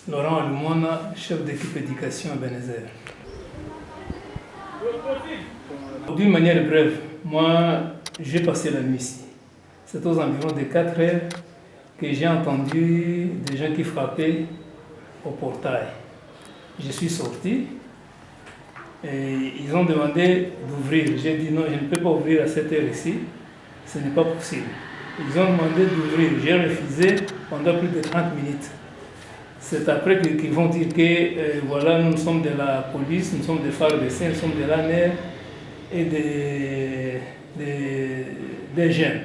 Laurent Lumona, chef d'équipe éducation à Ebenezer. D'une manière brève, moi j'ai passé la nuit ici. C'est aux environs de 4 heures que j'ai entendu des gens qui frappaient au portail. Je suis sorti et ils ont demandé d'ouvrir. J'ai dit non, je ne peux pas ouvrir à cette heure ici, ce n'est pas possible. Ils ont demandé d'ouvrir, j'ai refusé pendant plus de 30 minutes. C'est après qu'ils vont dire que voilà, nous sommes de la police, nous sommes des FARDC, nous sommes de l'ANR et des jeunes.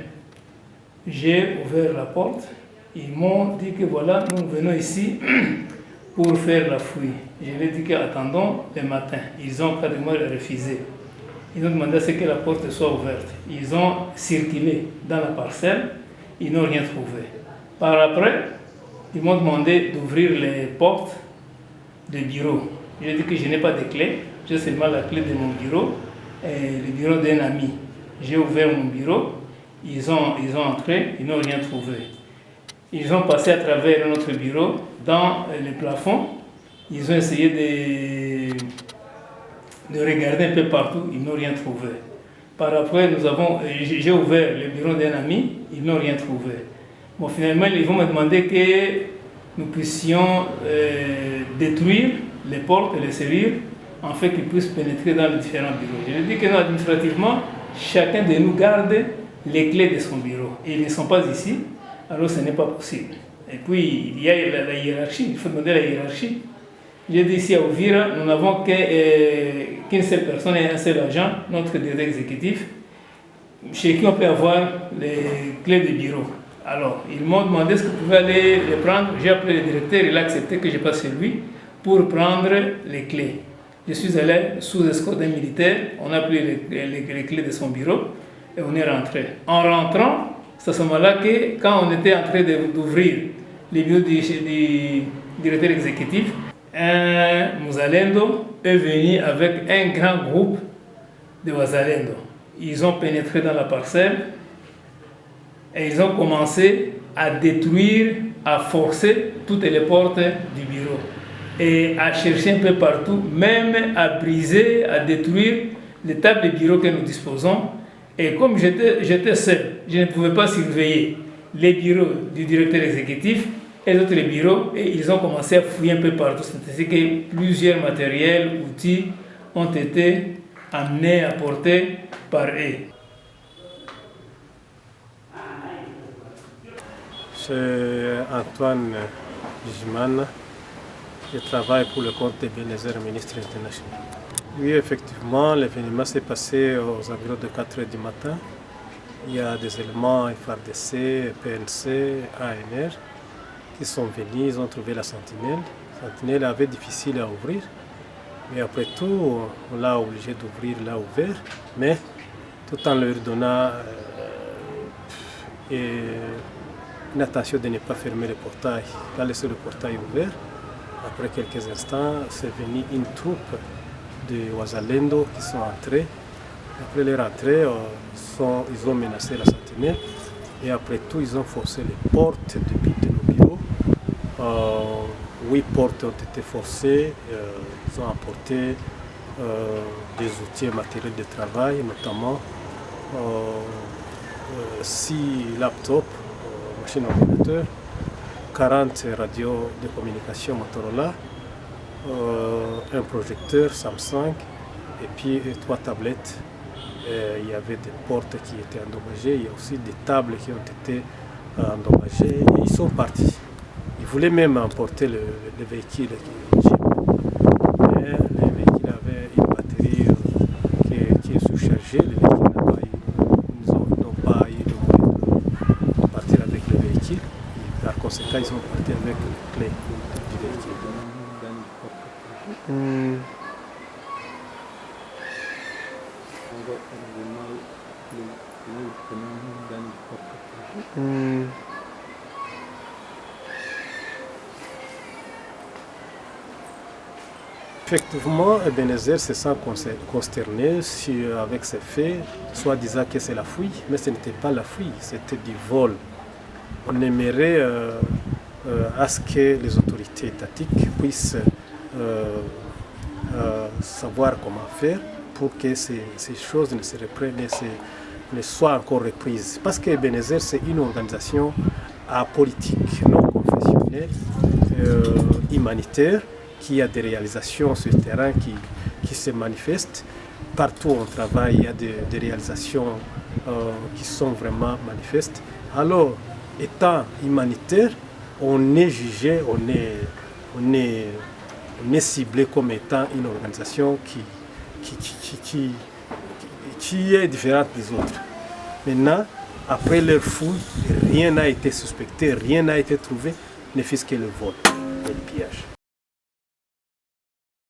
J'ai ouvert la porte, ils m'ont dit que voilà, nous venons ici pour faire la fouille. Je leur ai dit qu'attendons le matin. Ils ont carrément refusé. Ils ont demandé à ce que la porte soit ouverte. Ils ont circulé dans la parcelle, ils n'ont rien trouvé. Par après, ils m'ont demandé d'ouvrir les portes des bureaux. J'ai dit que je n'ai pas de clé, j'ai seulement la clé de mon bureau et le bureau d'un ami. J'ai ouvert mon bureau, ils ont entré, ils n'ont rien trouvé. Ils ont passé à travers notre bureau, dans le plafond, ils ont essayé de regarder un peu partout, ils n'ont rien trouvé. Par après, j'ai ouvert le bureau d'un ami, ils n'ont rien trouvé. Bon, finalement, ils vont me demander que nous puissions détruire les portes et les serrures afin qu'ils puissent pénétrer dans les différents bureaux. Je leur dis que non, administrativement, chacun de nous garde les clés de son bureau. Et ils ne sont pas ici, alors ce n'est pas possible. Et puis, il y a la hiérarchie, il faut demander la hiérarchie. J'ai dit ici à Ouvira, nous n'avons qu'une seule personne et un seul agent, notre directeur exécutif, chez qui on peut avoir les clés de bureau. Alors, ils m'ont demandé ce que je pouvais aller les prendre. J'ai appelé le directeur, il a accepté que je passe chez lui pour prendre les clés. Je suis allé sous escorte d'un militaire, on a pris les clés de son bureau et on est rentré. En rentrant, c'est à ce moment-là que, quand on était en train d'ouvrir les bureaux du directeur exécutif, un Muzalendo est venu avec un grand groupe de Wazalendo. Ils ont pénétré dans la parcelle et ils ont commencé à détruire, à forcer toutes les portes du bureau et à chercher un peu partout, même à briser, à détruire les tables de bureau que nous disposons. Et comme j'étais seul, je ne pouvais pas surveiller les bureaux du directeur exécutif et les autres bureaux, et ils ont commencé à fouiller un peu partout. C'est-à-dire que plusieurs matériels, outils ont été amenés, apportés par eux. C'est Antoine Bijman, je travaille pour le compte d'Ebenezer, ministre international. Oui, effectivement, l'événement s'est passé aux environs de 4 h du matin. Il y a des éléments FARDC, PNC, ANR qui sont venus, ils ont trouvé la sentinelle. La sentinelle avait difficile à ouvrir, mais après tout, on l'a obligé d'ouvrir, l'a ouvert, mais tout en leur donnant une attention de ne pas fermer le portail, pas laisser le portail ouvert. Après quelques instants, c'est venu une troupe de Wazalendo qui sont entrés. Après leur entrée, ils ont menacé la sentinelle et après tout, ils ont forcé les portes de nos bureaux. 8 portes ont été forcées, ils ont apporté des outils et matériels de travail, notamment 6 laptops, machines ordinateurs, 40 radios de communication Motorola, un projecteur Samsung et puis 3 tablettes. Il y avait des portes qui étaient endommagées, il y a aussi des tables qui ont été endommagées et ils sont partis. Ils voulaient même emporter le véhicule mais le véhicule avait une batterie qui est surchargée. Le véhicule n'ont pas eu le moyen de partir avec le véhicule. Et par conséquent, ils sont partis avec les clés du véhicule. Effectivement, Ebenezer se sent consterné avec ces faits, soit disant que c'est la fouille, mais ce n'était pas la fouille, c'était du vol. On aimerait à ce que les autorités étatiques puissent savoir comment faire pour que ces choses ne se reprennent, ne soient encore reprises. Parce que Ebenezer, c'est une organisation apolitique, non confessionnelle, humanitaire, qui a des réalisations sur le terrain qui se manifestent. Partout où on travaille, il y a des réalisations qui sont vraiment manifestes. Alors, étant humanitaire, on est jugé, on est ciblé comme étant une organisation qui est différente des autres. Maintenant, après leur fouille, rien n'a été suspecté, rien n'a été trouvé, ne fût-ce que le vol et le pillage.